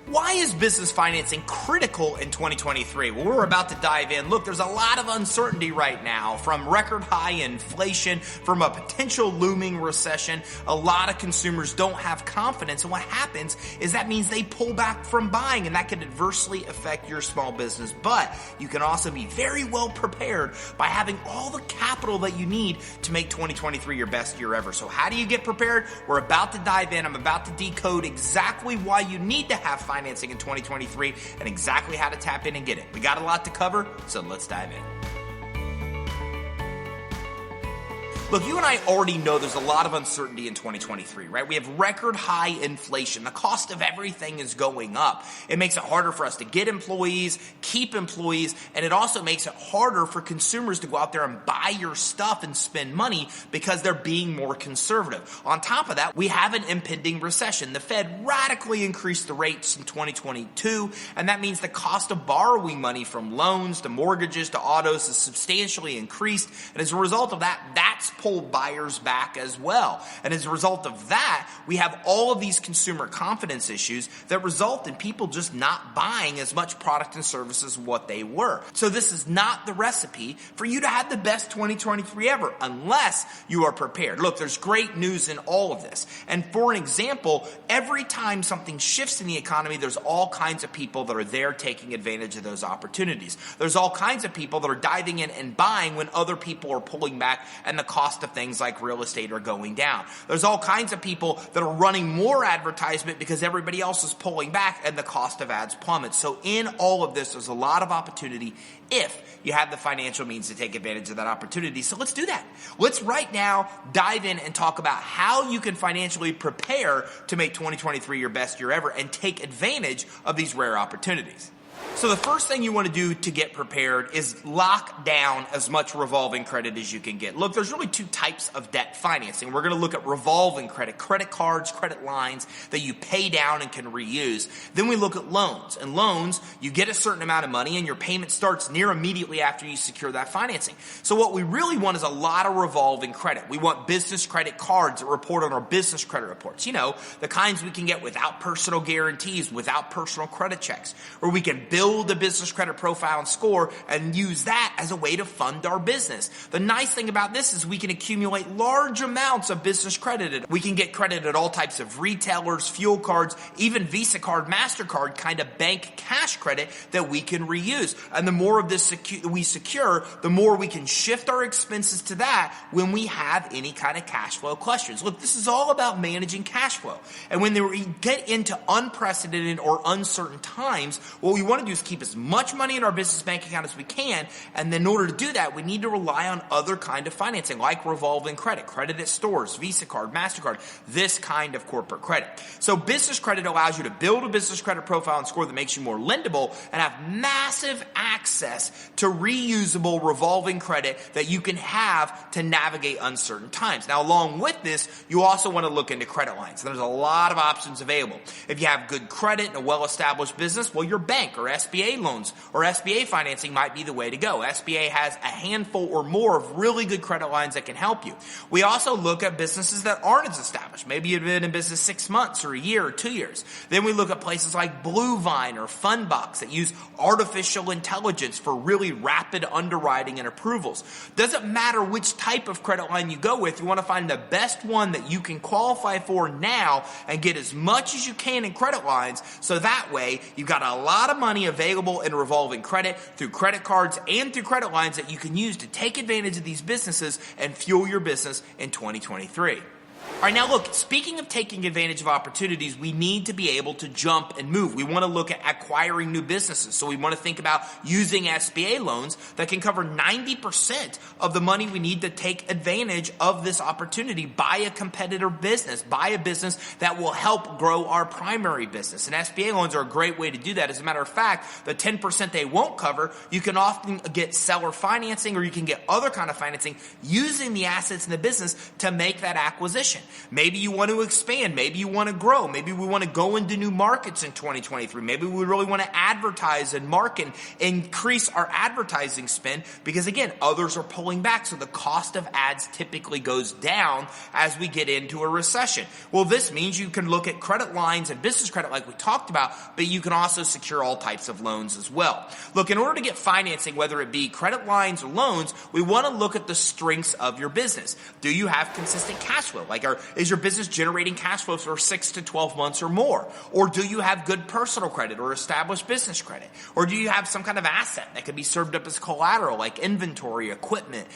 Why is business financing critical in 2023? Well, we're about to dive in. Look, there's a lot of uncertainty right now, from record high inflation, from a potential looming recession. A lot of consumers don't have confidence, and what happens is that means they pull back from buying, and that can adversely affect your small business. But you can also be very well prepared by having all the capital that you need to make 2023 your best year ever. So how do you get prepared? We're about to dive in. I'm about to decode exactly why you need to have financing in 2023 and exactly how to tap in and get it. We got a lot to cover, so let's dive in. Look, you and I already know there's a lot of uncertainty in 2023, right? We have record high inflation. The cost of everything is going up. It makes it harder for us to get employees, keep employees, and it also makes it harder for consumers to go out there and buy your stuff and spend money because they're being more conservative. On top of that, we have an impending recession. The Fed radically increased the rates in 2022, and that means the cost of borrowing money from loans to mortgages to autos is substantially increased. And as a result of that, that's pulled buyers back as well. And as a result of that, we have all of these consumer confidence issues that result in people just not buying as much product and services as what they were. So this is not the recipe for you to have the best 2023 ever unless you are prepared. Look, there's great news in all of this. And for an example, every time something shifts in the economy, there's all kinds of people that are there taking advantage of those opportunities. There's all kinds of people that are diving in and buying when other people are pulling back and the cost of things like real estate are going down. There's all kinds of people that are running more advertisement because everybody else is pulling back and the cost of ads plummets. So in all of this, there's a lot of opportunity if you have the financial means to take advantage of that opportunity. So let's do that. Let's right now dive in and talk about how you can financially prepare to make 2023 your best year ever and take advantage of these rare opportunities. So the first thing you want to do to get prepared is lock down as much revolving credit as you can get. Look, there's really two types of debt financing. We're going to look at revolving credit, credit cards, credit lines that you pay down and can reuse. Then we look at loans. And loans, you get a certain amount of money and your payment starts near immediately after you secure that financing. So what we really want is a lot of revolving credit. We want business credit cards that report on our business credit reports. You know, the kinds we can get without personal guarantees, without personal credit checks, or we can build a business credit profile and score and use that as a way to fund our business. The nice thing about this is we can accumulate large amounts of business credit. We can get credit at all types of retailers, fuel cards, even Visa card, MasterCard kind of bank cash credit that we can reuse. And the more of this we secure, the more we can shift our expenses to that when we have any kind of cash flow questions. Look, this is all about managing cash flow. And when we get into unprecedented or uncertain times, what we want to do is keep as much money in our business bank account as we can. And then in order to do that, we need to rely on other kind of financing like revolving credit, credit at stores, Visa card, MasterCard, this kind of corporate credit. So business credit allows you to build a business credit profile and score that makes you more lendable and have massive access to reusable revolving credit that you can have to navigate uncertain times. Now, along with this, you also want to look into credit lines. There's a lot of options available. If you have good credit and a well-established business, well, your bank or SBA loans or SBA financing might be the way to go. SBA has a handful or more of really good credit lines that can help you. We also look at businesses that aren't as established. Maybe you've been in business 6 months or a year or 2 years. Then we look at places like Bluevine or Fundbox that use artificial intelligence for really rapid underwriting and approvals. Doesn't matter which type of credit line you go with, you want to find the best one that you can qualify for now and get as much as you can in credit lines, so that way you've got a lot of money available in revolving credit through credit cards and through credit lines that you can use to take advantage of these businesses and fuel your business in 2023. All right, now look, speaking of taking advantage of opportunities, we need to be able to jump and move. We want to look at acquiring new businesses. So we want to think about using SBA loans that can cover 90% of the money we need to take advantage of this opportunity. Buy a competitor business, buy a business that will help grow our primary business. And SBA loans are a great way to do that. As a matter of fact, the 10% they won't cover, you can often get seller financing or you can get other kind of financing using the assets in the business to make that acquisition. transition. Maybe you want to expand. Maybe you want to grow. Maybe we want to go into new markets in 2023. Maybe we really want to advertise and market, increase our advertising spend because, again, others are pulling back. So the cost of ads typically goes down as we get into a recession. Well, this means you can look at credit lines and business credit like we talked about, but you can also secure all types of loans as well. Look, in order to get financing, whether it be credit lines or loans, we want to look at the strengths of your business. Do you have consistent cash flow? Is your business generating cash flow for 6 to 12 months or more? Or do you have good personal credit or established business credit? Or do you have some kind of asset that can be served up as collateral like inventory, equipment,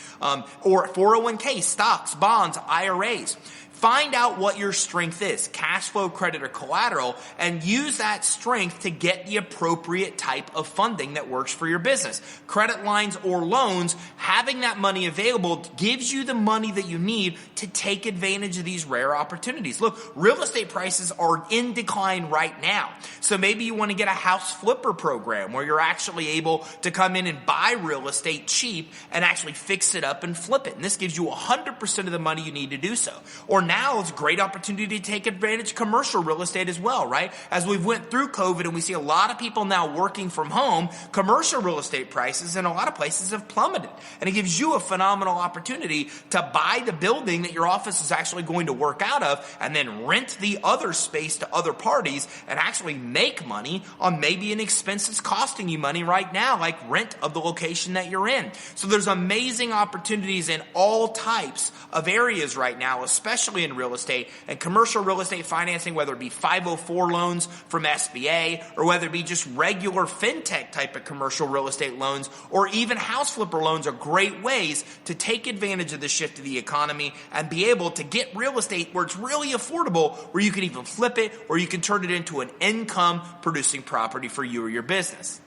or 401k, stocks, bonds, IRAs? Find out what your strength is, cash flow, credit, or collateral, and use that strength to get the appropriate type of funding that works for your business. Credit lines or loans, having that money available gives you the money that you need to take advantage of these rare opportunities. Look, real estate prices are in decline right now. So maybe you want to get a house flipper program where you're actually able to come in and buy real estate cheap and actually fix it up and flip it. And this gives you 100% of the money you need to do so. Or now it's a great opportunity to take advantage of commercial real estate as well, right? As we've went through COVID and we see a lot of people now working from home, commercial real estate prices in a lot of places have plummeted. And it gives you a phenomenal opportunity to buy the building that your office is actually going to work out of and then rent the other space to other parties and actually make money on maybe an expense that's costing you money right now, like rent of the location that you're in. So there's amazing opportunities in all types of areas right now, especially in real estate and commercial real estate financing, whether it be 504 loans from SBA or whether it be just regular fintech type of commercial real estate loans or even house flipper loans are great ways to take advantage of the shift of the economy and be able to get real estate where it's really affordable, where you can even flip it or you can turn it into an income producing property for you or your business.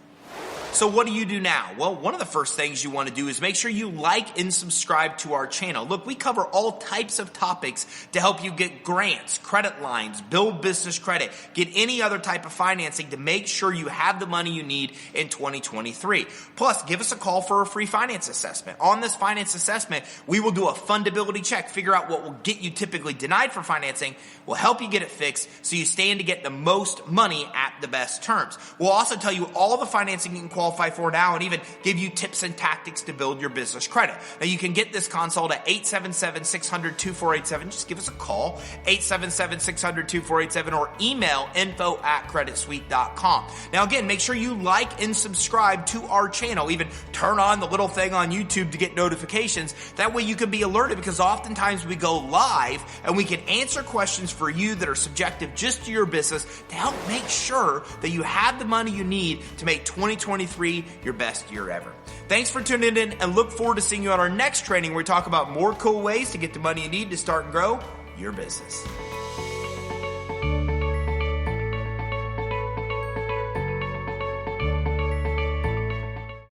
So what do you do now? Well, one of the first things you want to do is make sure you like and subscribe to our channel. Look, we cover all types of topics to help you get grants, credit lines, build business credit, get any other type of financing to make sure you have the money you need in 2023. Plus, give us a call for a free finance assessment. On this finance assessment, we will do a fundability check, figure out what will get you typically denied for financing, we'll help you get it fixed so you stand to get the most money at the best terms. We'll also tell you all the financing you can qualify for now and even give you tips and tactics to build your business credit. Now you can get this consult at 877-600-2487. Just give us a call, 877-600-2487 or email info@creditsuite.com. Now again, make sure you like and subscribe to our channel. Even turn on the little thing on YouTube to get notifications. That way you can be alerted because oftentimes we go live and we can answer questions for you that are subjective just to your business to help make sure that you have the money you need to make 2023 your best year ever. Thanks for tuning in and look forward to seeing you on our next training where we talk about more cool ways to get the money you need to start and grow your business.